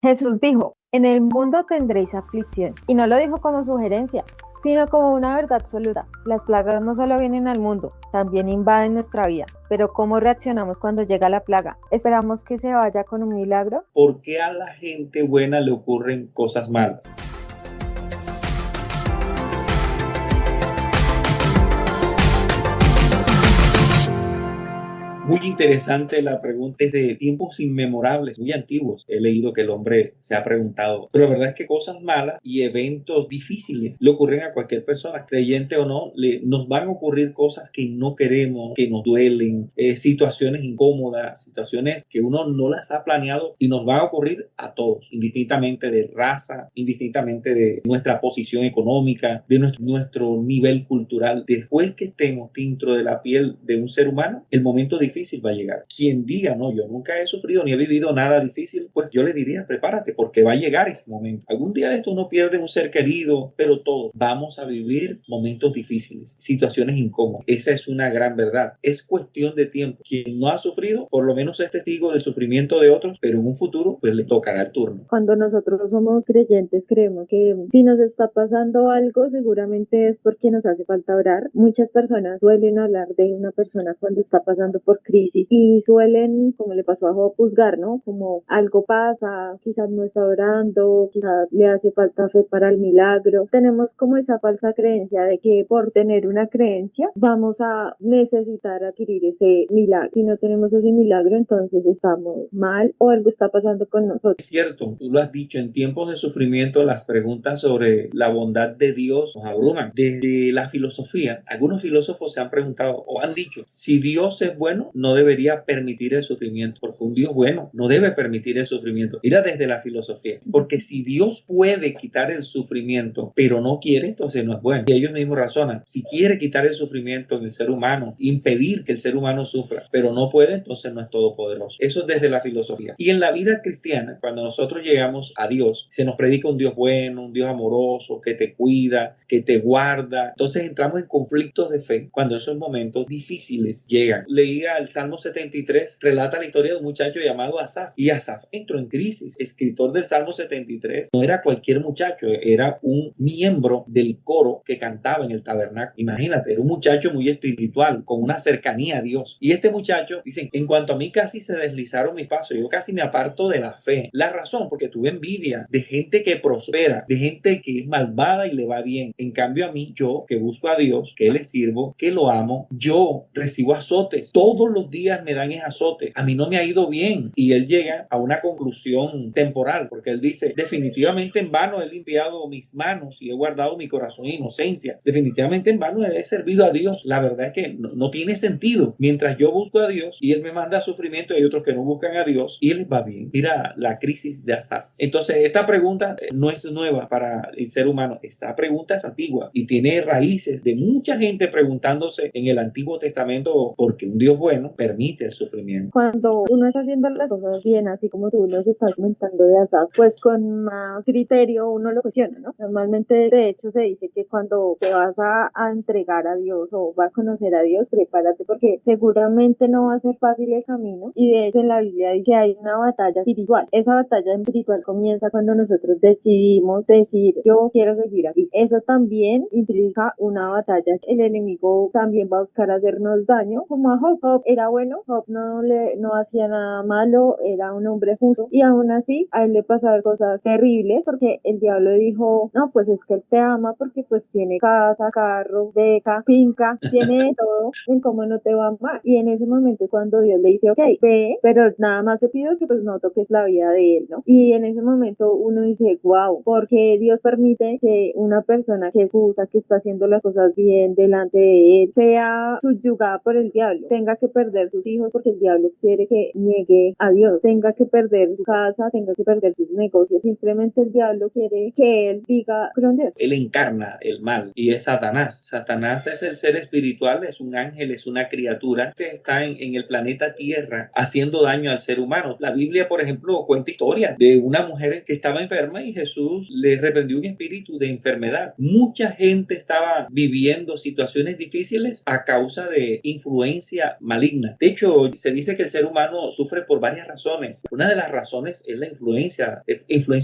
Jesús dijo, en el mundo tendréis aflicción. Y no lo dijo como sugerencia, sino como una verdad absoluta. Las plagas no solo vienen al mundo, también invaden nuestra vida. Pero ¿cómo reaccionamos cuando llega la plaga? ¿Esperamos que se vaya con un milagro? ¿Por qué a la gente buena le ocurren cosas malas? Muy interesante la pregunta, es de tiempos inmemorables, muy antiguos. He leído que el hombre se ha preguntado, pero la verdad es que cosas malas y eventos difíciles le ocurren a cualquier persona, creyente o no, nos van a ocurrir cosas que no queremos, que nos duelen, situaciones incómodas, situaciones que uno no las ha planeado y nos van a ocurrir a todos, indistintamente de raza, indistintamente de nuestra posición económica, de nuestro nivel cultural. Después que estemos dentro de la piel de un ser humano, el momento difícil va a llegar. Quien diga, no, yo nunca he sufrido ni he vivido nada difícil, pues yo le diría, prepárate, porque va a llegar ese momento. Algún día de esto uno pierde un ser querido, pero todos vamos a vivir momentos difíciles, situaciones incómodas. Esa es una gran verdad. Es cuestión de tiempo. Quien no ha sufrido, por lo menos es testigo del sufrimiento de otros, pero en un futuro, pues le tocará el turno. Cuando nosotros somos creyentes, creemos que si nos está pasando algo, seguramente es porque nos hace falta orar. Muchas personas suelen hablar de una persona cuando está pasando por crisis y suelen, como le pasó a Job, juzgar, ¿no? Como algo pasa, quizás no está orando, quizás le hace falta fe para el milagro. Tenemos como esa falsa creencia de que por tener una creencia vamos a necesitar adquirir ese milagro. Si no tenemos ese milagro, entonces estamos mal o algo está pasando con nosotros. Es cierto, tú lo has dicho, en tiempos de sufrimiento las preguntas sobre la bondad de Dios nos abruman. Desde la filosofía, algunos filósofos se han preguntado o han dicho, si Dios es bueno, no debería permitir el sufrimiento, porque un Dios bueno no debe permitir el sufrimiento. Mira desde la filosofía, porque si Dios puede quitar el sufrimiento, pero no quiere, entonces no es bueno. Y ellos mismos razonan, si quiere quitar el sufrimiento en el ser humano, impedir que el ser humano sufra, pero no puede, entonces no es todopoderoso. Eso es desde la filosofía. Y en la vida cristiana, cuando nosotros llegamos a Dios, se nos predica un Dios bueno, un Dios amoroso, que te cuida, que te guarda. Entonces entramos en conflictos de fe cuando esos momentos difíciles llegan. Leía el Salmo 73, relata la historia de un muchacho llamado Asaf. Y Asaf entró en crisis. Escritor del Salmo 73 no era cualquier muchacho, era un miembro del coro que cantaba en el tabernáculo. Imagínate, era un muchacho muy espiritual, con una cercanía a Dios. Y este muchacho, dicen, en cuanto a mí casi se deslizaron mis pasos, yo casi me aparto de la fe. La razón, porque tuve envidia de gente que prospera, de gente que es malvada y le va bien. En cambio a mí, yo que busco a Dios, que le sirvo, que lo amo, yo recibo azotes. Todos los días me dan esos azotes. A mí no me ha ido bien. Y él llega a una conclusión temporal, porque él dice, definitivamente en vano he limpiado mis manos y he guardado mi corazón e inocencia. Definitivamente en vano he servido a Dios. La verdad es que no tiene sentido. Mientras yo busco a Dios y él me manda sufrimiento, hay otros que no buscan a Dios y les va bien. Mira la crisis de Asaf. Entonces, esta pregunta no es nueva para el ser humano. Esta pregunta es antigua y tiene raíces de mucha gente preguntándose en el Antiguo Testamento por qué un Dios bueno permite el sufrimiento. Cuando uno está haciendo las cosas bien, así como tú nos estás comentando de Asaf, pues con más criterio uno lo cuestiona, ¿no? Normalmente, de hecho, se dice que cuando te vas a entregar a Dios o vas a conocer a Dios, prepárate porque seguramente no va a ser fácil el camino. Y de hecho en la Biblia dice que hay una batalla espiritual. Esa batalla espiritual comienza cuando nosotros decidimos decir, yo quiero seguir aquí. Eso también implica una batalla. El enemigo también va a buscar hacernos daño, como a Job. Job era bueno, Job no hacía nada malo, era un hombre justo y aún así a él le pasaban cosas terribles porque el diablo dijo, no, pues es que él te ama porque pues tiene casa, carro, beca, finca, tiene todo, en cómo no te va a amar. Y en ese momento es cuando Dios le dice, ok, ve, pero nada más te pido que pues no toques la vida de él, ¿no? Y en ese momento uno dice, wow, porque Dios permite que una persona que es justa, que está haciendo las cosas bien delante de él, sea subyugada por el diablo, tenga que perder sus hijos porque el diablo quiere que niegue a Dios, tenga que perder su casa, tenga que perder sus negocios, simplemente el diablo quiere que él diga, ¿dónde es? Él encarna el mal y es Satanás. Satanás es el ser espiritual, es un ángel, es una criatura que está en el planeta Tierra haciendo daño al ser humano. La Biblia, por ejemplo, cuenta historias de una mujer que estaba enferma y Jesús le reprendió un espíritu de enfermedad. Mucha gente estaba viviendo situaciones difíciles a causa de influencia maligna. maligna. De hecho, se dice que el ser humano sufre por varias razones. Una de las razones es la influencia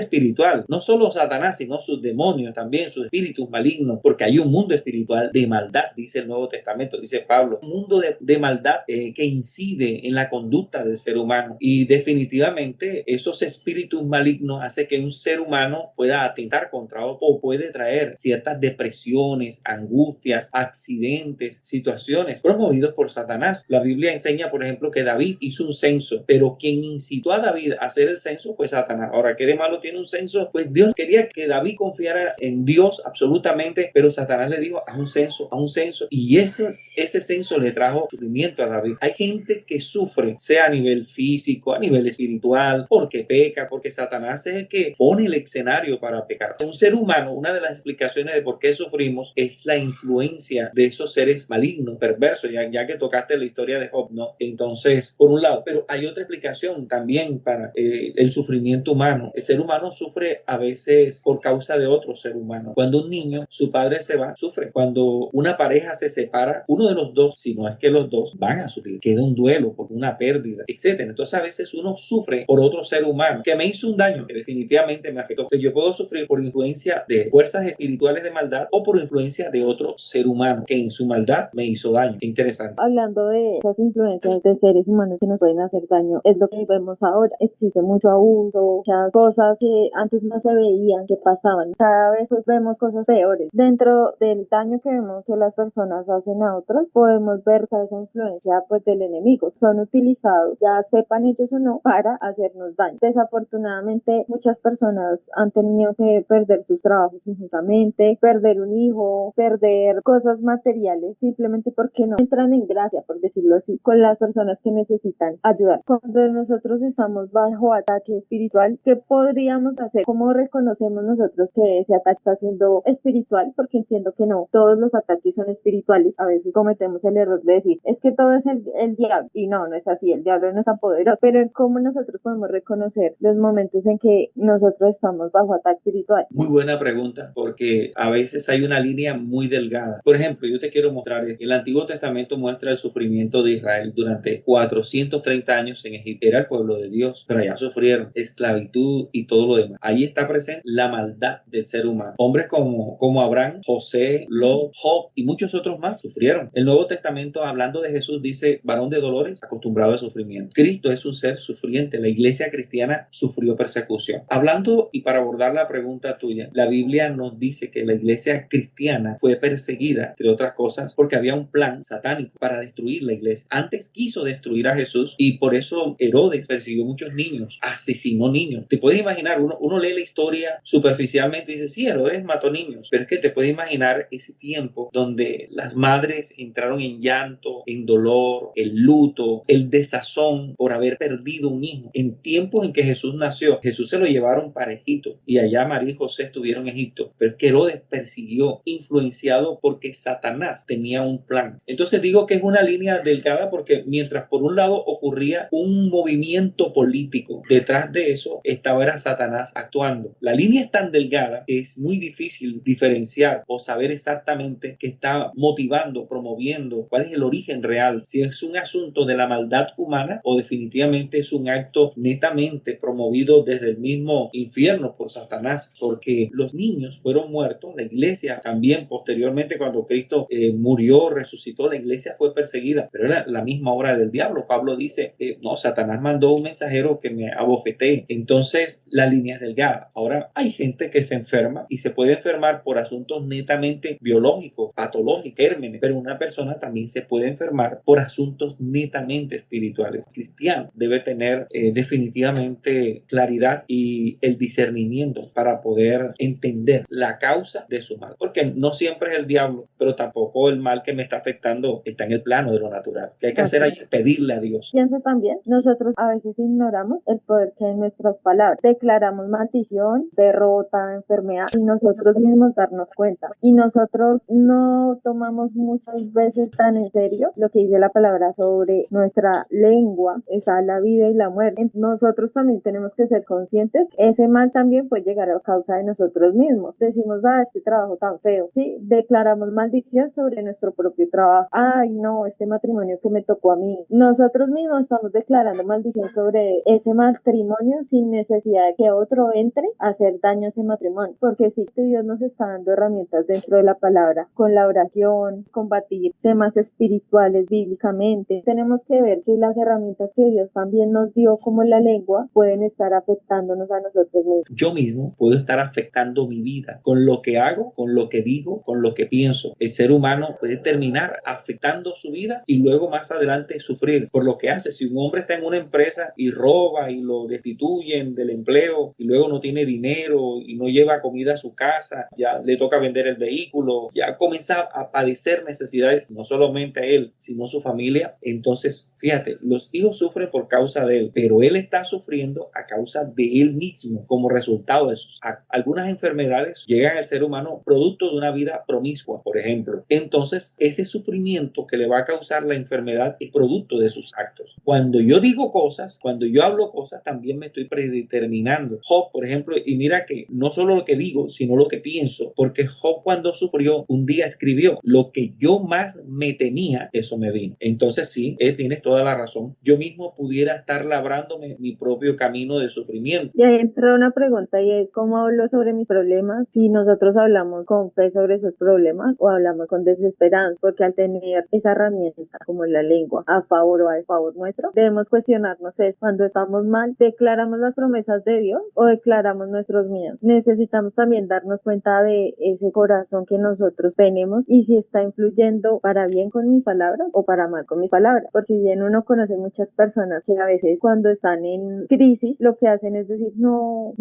espiritual. No solo Satanás, sino sus demonios también, sus espíritus malignos, porque hay un mundo espiritual de maldad, dice el Nuevo Testamento, dice Pablo, un mundo de maldad que incide en la conducta del ser humano, y definitivamente esos espíritus malignos hacen que un ser humano pueda atentar contra otro, o puede traer ciertas depresiones, angustias, accidentes, situaciones promovidos por Satanás. La Biblia enseña, por ejemplo, que David hizo un censo, pero quien incitó a David a hacer el censo fue Satanás. Ahora, ¿qué de malo tiene un censo? Pues Dios quería que David confiara en Dios absolutamente, pero Satanás le dijo, haz un censo, y ese censo le trajo sufrimiento a David. Hay gente que sufre, sea a nivel físico, a nivel espiritual, porque peca, porque Satanás es el que pone el escenario para pecar. Un ser humano, una de las explicaciones de por qué sufrimos es la influencia de esos seres malignos, perversos, ya que tocaste la historia de Job, ¿no? Entonces, por un lado, pero hay otra explicación también para el sufrimiento humano. El ser humano sufre a veces por causa de otro ser humano. Cuando un niño, su padre se va, sufre. Cuando una pareja se separa, uno de los dos, si no es que los dos, van a sufrir. Queda un duelo por una pérdida, etcétera. Entonces, a veces uno sufre por otro ser humano que me hizo un daño, que definitivamente me afectó. Entonces, yo puedo sufrir por influencia de fuerzas espirituales de maldad, o por influencia de otro ser humano que en su maldad me hizo daño. Interesante. Hablando de esas influencias de seres humanos que nos pueden hacer daño, es lo que vemos ahora. Existe mucho abuso, muchas cosas que antes no se veían, que pasaban. Cada vez pues, vemos cosas peores. Dentro del daño que vemos que las personas hacen a otros, podemos ver esa influencia pues del enemigo. Son utilizados, ya sepan ellos o no, para hacernos daño. Desafortunadamente, muchas personas han tenido que perder sus trabajos injustamente, perder un hijo, perder cosas materiales, simplemente porque no entran en gracia, por decirlo así, con las personas que necesitan ayudar. Cuando nosotros estamos bajo ataque espiritual, ¿qué podríamos hacer? ¿Cómo reconocemos nosotros que ese ataque está siendo espiritual? Porque entiendo que no todos los ataques son espirituales. A veces cometemos el error de decir, es que todo es el diablo, y no es así, el diablo no es tan poderoso. Pero ¿cómo nosotros podemos reconocer los momentos en que nosotros estamos bajo ataque espiritual? Muy buena pregunta, porque a veces hay una línea muy delgada. Por ejemplo, yo te quiero mostrar, el Antiguo Testamento muestra el sufrimiento de Israel durante 430 años en Egipto. Era el pueblo de Dios, pero allá sufrieron esclavitud y todo lo demás. Ahí está presente la maldad del ser humano. Hombres como Abraham, José, Lot, Job y muchos otros más sufrieron. El Nuevo Testamento, hablando de Jesús, dice, varón de dolores, acostumbrado al sufrimiento. Cristo es un ser sufriente. La iglesia cristiana sufrió persecución. Hablando, y para abordar la pregunta tuya, la Biblia nos dice que la iglesia cristiana fue perseguida, entre otras cosas, porque había un plan satánico para destruir la iglesia. Antes quiso destruir a Jesús, y por eso Herodes persiguió muchos niños, asesinó niños. Te puedes imaginar, uno lee la historia superficialmente y dice, sí, Herodes mató niños, pero es que te puedes imaginar ese tiempo donde las madres entraron en llanto, en dolor, el luto, el desazón por haber perdido un hijo. En tiempos en que Jesús nació, Jesús se lo llevaron para Egipto, y allá María y José estuvieron en Egipto, pero es que Herodes persiguió, influenciado porque Satanás tenía un plan. Entonces digo que es una línea delgada, porque mientras por un lado ocurría un movimiento político, detrás de eso era Satanás actuando. La línea es tan delgada que es muy difícil diferenciar o saber exactamente qué está motivando, promoviendo, cuál es el origen real, si es un asunto de la maldad humana o definitivamente es un acto netamente promovido desde el mismo infierno por Satanás, porque los niños fueron muertos, la iglesia también posteriormente, cuando Cristo murió, resucitó, la iglesia fue perseguida, pero era la misma obra del diablo. Pablo dice, no, Satanás mandó un mensajero que me abofetee. Entonces la línea es delgada. Ahora hay gente que se enferma, y se puede enfermar por asuntos netamente biológicos, patológicos, gérmenes, pero una persona también se puede enfermar por asuntos netamente espirituales. El cristiano debe tener definitivamente claridad y el discernimiento para poder entender la causa de su mal, porque no siempre es el diablo, pero tampoco el mal que me está afectando está en el plano de lo natural. ¿Qué hay que hacer ahí? Pedirle a Dios. Pienso también, nosotros a veces ignoramos el poder que hay en nuestras palabras. Declaramos maldición, derrota, enfermedad, y nosotros mismos darnos cuenta. Y nosotros no tomamos muchas veces tan en serio lo que dice la palabra sobre nuestra lengua, está la vida y la muerte. Nosotros también tenemos que ser conscientes, ese mal también puede llegar a causa de nosotros mismos. Decimos, este trabajo tan feo, ¿sí? Declaramos maldición sobre nuestro propio trabajo. Ay, no, este matrimonio matrimonio que me tocó a mí. Nosotros mismos estamos declarando maldición sobre ese matrimonio sin necesidad de que otro entre a hacer daño a ese matrimonio, porque sí que Dios nos está dando herramientas dentro de la palabra, con la oración, combatir temas espirituales bíblicamente. Tenemos que ver que las herramientas que Dios también nos dio, como la lengua, pueden estar afectándonos a nosotros mismos. Yo mismo puedo estar afectando mi vida con lo que hago, con lo que digo, con lo que pienso. El ser humano puede terminar afectando su vida y luego más adelante sufrir por lo que hace. Si un hombre está en una empresa y roba y lo destituyen del empleo y luego no tiene dinero y no lleva comida a su casa, ya le toca vender el vehículo, ya comienza a padecer necesidades, no solamente a él, sino su familia. Entonces, fíjate, los hijos sufren por causa de él, pero él está sufriendo a causa de él mismo como resultado de sus actos. Algunas enfermedades llegan al ser humano producto de una vida promiscua, por ejemplo. Entonces, ese sufrimiento que le va a causar la enfermedad es producto de sus actos. Cuando yo digo cosas, cuando yo hablo cosas, también me estoy predeterminando. Job, por ejemplo, y mira que no solo lo que digo, sino lo que pienso, porque Job cuando sufrió, un día escribió, lo que yo más me temía, eso me vino. Entonces sí, tienes toda la razón. Yo mismo pudiera estar labrándome mi propio camino de sufrimiento. Y ahí entra una pregunta y es, ¿cómo hablo sobre mis problemas? Si nosotros hablamos con fe sobre esos problemas o hablamos con desesperanza, porque al tener esa herramienta como la lengua a favor o a desfavor nuestro, debemos cuestionarnos es cuando estamos mal, ¿declaramos las promesas de Dios o declaramos nuestros miedos? Necesitamos también darnos cuenta de ese corazón que nosotros tenemos y si está influyendo para bien con mis palabras o para mal con mis palabras, porque bien uno conoce muchas personas que a veces cuando están en crisis lo que hacen es decir, no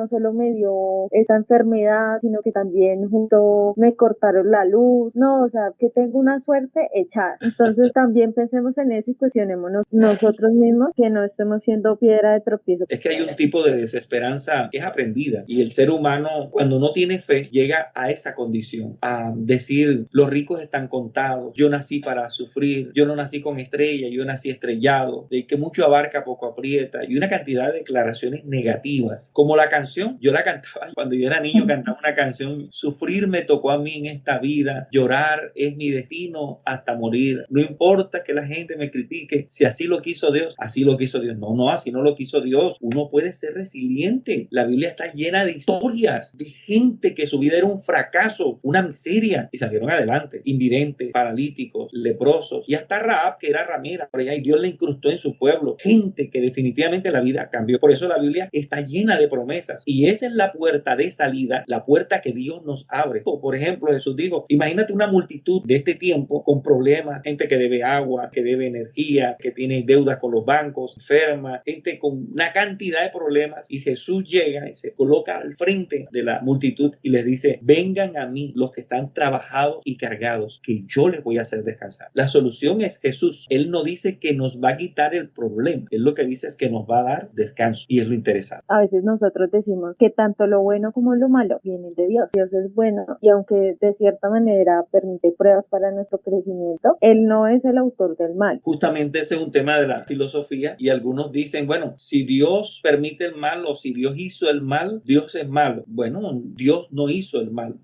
solo me dio esta enfermedad, sino que también junto me cortaron la luz, no, o sea, que tengo una suerte echada. Entonces también pensemos en eso y cuestionémonos nosotros mismos que no estemos siendo piedra de tropiezo. Es que hay un tipo de desesperanza que es aprendida y el ser humano cuando no tiene fe llega a esa condición, a decir los ricos están contados, yo nací para sufrir, yo no nací con estrella, yo nací estrellado, de que mucho abarca poco aprieta y una cantidad de declaraciones negativas, como la canción, yo la cantaba cuando yo era niño, cantaba una canción, sufrir me tocó a mí en esta vida, llorar es mi destino hasta morir, no importa que la gente me critique, si así lo quiso Dios, así lo quiso Dios, no, así no lo quiso Dios, uno puede ser resiliente, la Biblia está llena de historias de gente que su vida era un fracaso, una miseria y salieron adelante, invidentes, paralíticos, leprosos y hasta Rahab que era ramera, por allá y Dios le incrustó en su pueblo, gente que definitivamente la vida cambió, por eso la Biblia está llena de promesas y esa es la puerta de salida, la puerta que Dios nos abre. Por ejemplo, Jesús dijo, imagínate una multitud de este tiempo con problemas, gente que debe agua, que debe energía, que tiene deudas con los bancos, enferma, gente con una cantidad de problemas y Jesús llega y se coloca al frente de la multitud y les dice, vengan a mí los que están trabajados y cargados, que yo les voy a hacer descansar. La solución es Jesús. Él no dice que nos va a quitar el problema, él lo que dice es que nos va a dar descanso y es lo interesante. A veces nosotros decimos que tanto lo bueno como lo malo vienen de Dios. Dios es bueno y aunque de cierta manera permite pruebas para nuestro crecimiento, Él no es el autor del mal. Justamente ese es un tema de la filosofía y algunos dicen, bueno, si Dios permite el mal o si Dios hizo el mal, Dios es malo. Bueno, Dios no hizo el mal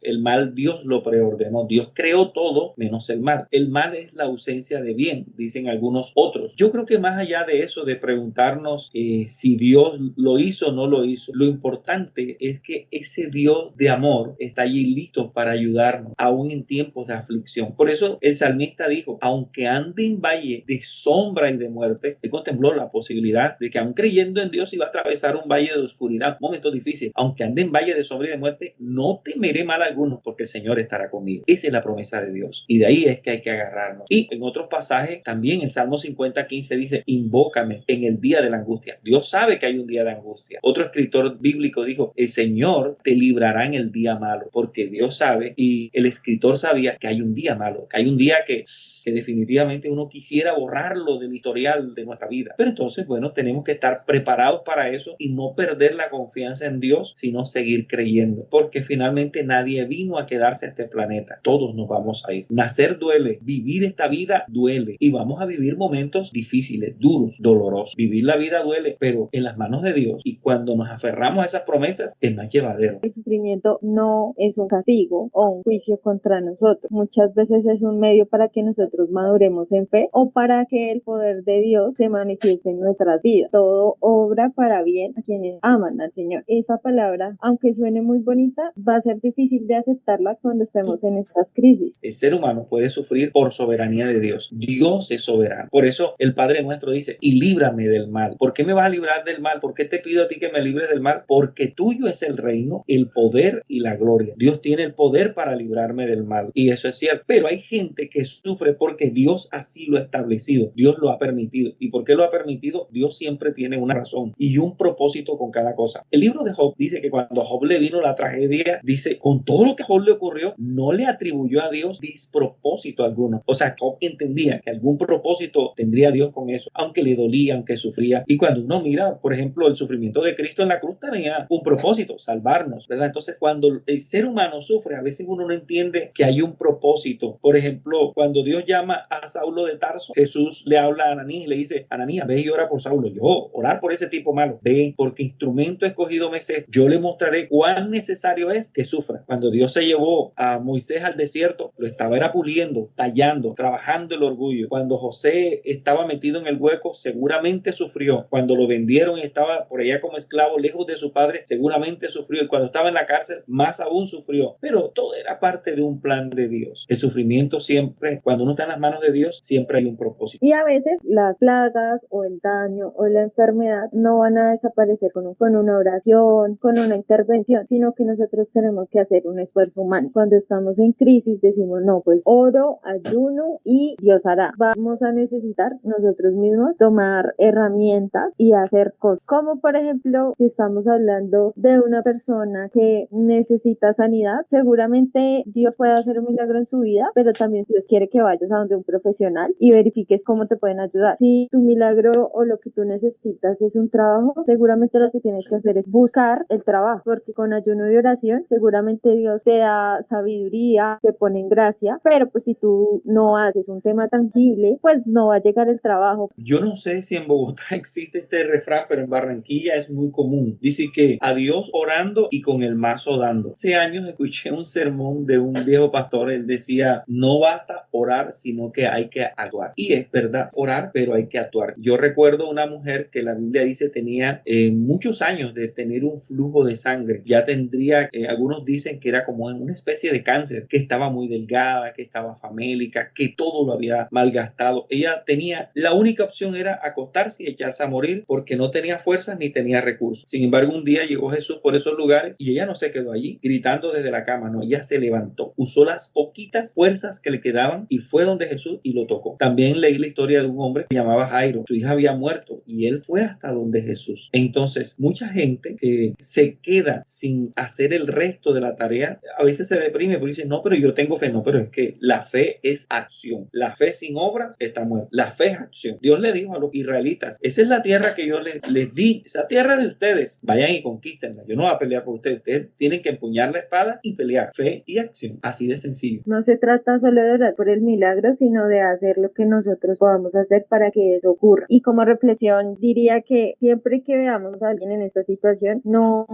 Dios lo preordenó. Dios creó todo menos el mal. El mal es la ausencia de bien, dicen algunos otros. Yo creo que más allá de eso, de preguntarnos si Dios lo hizo o no lo hizo, lo importante es que ese Dios de amor está allí listo para ayudarnos, aún en tiempos de aflicción. Por eso el salmista dijo, aunque ande en valle de sombra y de muerte, él contempló la posibilidad de que aún creyendo en Dios iba a atravesar un valle de oscuridad, un momento difícil. Aunque ande en valle de sombra y de muerte, no temeré mal alguno, porque el Señor estará conmigo. Esa es la promesa de Dios. Y de ahí es que hay que agarrarnos. Y en otros pasajes, también el Salmo 50:15 dice, invócame en el día de la angustia. Dios sabe que hay un día de angustia. Otro escritor bíblico dijo, el Señor te librará en el día malo, porque Dios sabe y el escritor sabía que hay un día malo, que hay un día que definitivamente uno quisiera borrarlo del historial de nuestra vida. Pero entonces, bueno, tenemos que estar preparados para eso y no perder la confianza en Dios, sino seguir creyendo, porque finalmente nadie vino a quedarse a este planeta. Todos nos vamos a ir. Nacer duele, vivir esta vida duele y vamos a vivir momentos difíciles, duros, dolorosos. Vivir la vida duele, pero en las manos de Dios y cuando nos aferramos a esas promesas es más llevadero. El sufrimiento no es un castigo o un juicio contra nosotros. Muchas veces es un medio para que nosotros maduremos oremos en fe o para que el poder de Dios se manifieste en nuestras vidas. Todo obra para bien a quienes aman al Señor. Esa palabra, aunque suene muy bonita, va a ser difícil de aceptarla cuando estemos en estas crisis. El ser humano puede sufrir por soberanía de Dios. Dios es soberano. Por eso el Padre nuestro dice, y líbrame del mal. ¿Por qué me vas a librar del mal? ¿Por qué te pido a ti que me libres del mal? Porque tuyo es el reino, el poder y la gloria. Dios tiene el poder para librarme del mal. Y eso es cierto. Pero hay gente que sufre porque Dios así lo ha establecido. Dios lo ha permitido. ¿Y por qué lo ha permitido? Dios siempre tiene una razón y un propósito con cada cosa. El libro de Job dice que cuando a Job le vino la tragedia, dice, con todo lo que a Job le ocurrió, no le atribuyó a Dios despropósito alguno. O sea, Job entendía que algún propósito tendría Dios con eso, aunque le dolía, aunque sufría. Y cuando uno mira, por ejemplo, el sufrimiento de Cristo en la cruz tenía un propósito, salvarnos, ¿verdad? Entonces, cuando el ser humano sufre, a veces uno no entiende que hay un propósito. Por ejemplo, cuando Dios llama a Saulo de Tarso, Jesús le habla a Ananías y le dice, Ananías, ve y ora por Saulo. Yo, orar por ese tipo malo. Ve, porque instrumento escogido me es. Yo le mostraré cuán necesario es que sufra. Cuando Dios se llevó a Moisés al desierto, lo estaba era puliendo, tallando, trabajando el orgullo. Cuando José estaba metido en el hueco, seguramente sufrió. Cuando lo vendieron y estaba por allá como esclavo, lejos de su padre, seguramente sufrió. Y cuando estaba en la cárcel, más aún sufrió. Pero todo era parte de un plan de Dios. El sufrimiento siempre, cuando uno está en las manos de Dios, siempre hay un propósito. Y a veces las plagas o el daño o la enfermedad no van a desaparecer con una oración, con una intervención, sino que nosotros tenemos que hacer un esfuerzo humano. Cuando estamos en crisis decimos, no, pues oro, ayuno y Dios hará. Vamos a necesitar nosotros mismos tomar herramientas y hacer cosas. Como por ejemplo, si estamos hablando de una persona que necesita sanidad, seguramente Dios puede hacer un milagro en su vida, pero también Dios quiere que vayas a donde un profesional y verifiques cómo te pueden ayudar. Si tu milagro o lo que tú necesitas es un trabajo, seguramente lo que tienes que hacer es buscar el trabajo, porque con ayuno y oración seguramente Dios te da sabiduría, te pone en gracia, pero pues si tú no haces un tema tangible, pues no va a llegar el trabajo. Yo no sé si en Bogotá existe este refrán, pero en Barranquilla es muy común. Dice que a Dios orando y con el mazo dando. Hace años escuché un sermón de un viejo pastor. Él decía, no basta orar, sino que hay que actuar. Y es verdad, orar, pero hay que actuar. Yo recuerdo una mujer que la Biblia dice tenía muchos años de tener un flujo de sangre. Ya tendría, algunos dicen que era como una especie de cáncer, que estaba muy delgada, que estaba famélica, que todo lo había malgastado. Ella tenía, la única opción era acostarse y echarse a morir porque no tenía fuerzas ni tenía recursos. Sin embargo, un día llegó Jesús por esos lugares y ella no se quedó allí gritando desde la cama, no, ella se levantó, usó las poquitas fuerzas que le quedaban y fue donde Jesús y lo tocó. También leí la historia de un hombre que llamaba Jairo, su hija había muerto y él fue hasta donde Jesús. Entonces, mucha gente que se queda sin hacer el resto de la tarea, a veces se deprime porque dice, no, pero yo tengo fe. No, pero es que la fe es acción. La fe sin obras está muerta. La fe es acción. Dios le dijo a los israelitas, esa es la tierra que yo les di, esa tierra de ustedes, vayan y conquístenla. Yo no voy a pelear por ustedes. Ustedes tienen que empuñar la espada y pelear. Fe y acción. Así de sencillo. No se trata solo de orar por el milagro, sino de hacer lo que nosotros podamos hacer para que eso ocurra. Y como reflexión diría que siempre que veamos a alguien en esta situación, no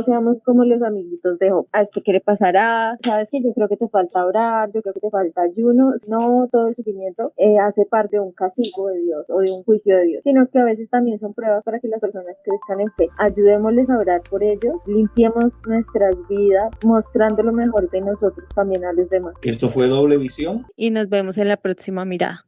seamos como los amiguitos de Job. ¿A este qué le pasará? ¿Sabes que yo creo que te falta orar? Yo creo que te falta ayuno. No todo el sufrimiento hace parte de un castigo de Dios o de un juicio de Dios, sino que a veces también son pruebas para que las personas crezcan en fe. Ayudémosles a orar por ellos, limpiemos nuestras vidas, mostrando lo mejor de nosotros también a los demás. Esto fue Doble Visión. Y nos vemos en la próxima mirada.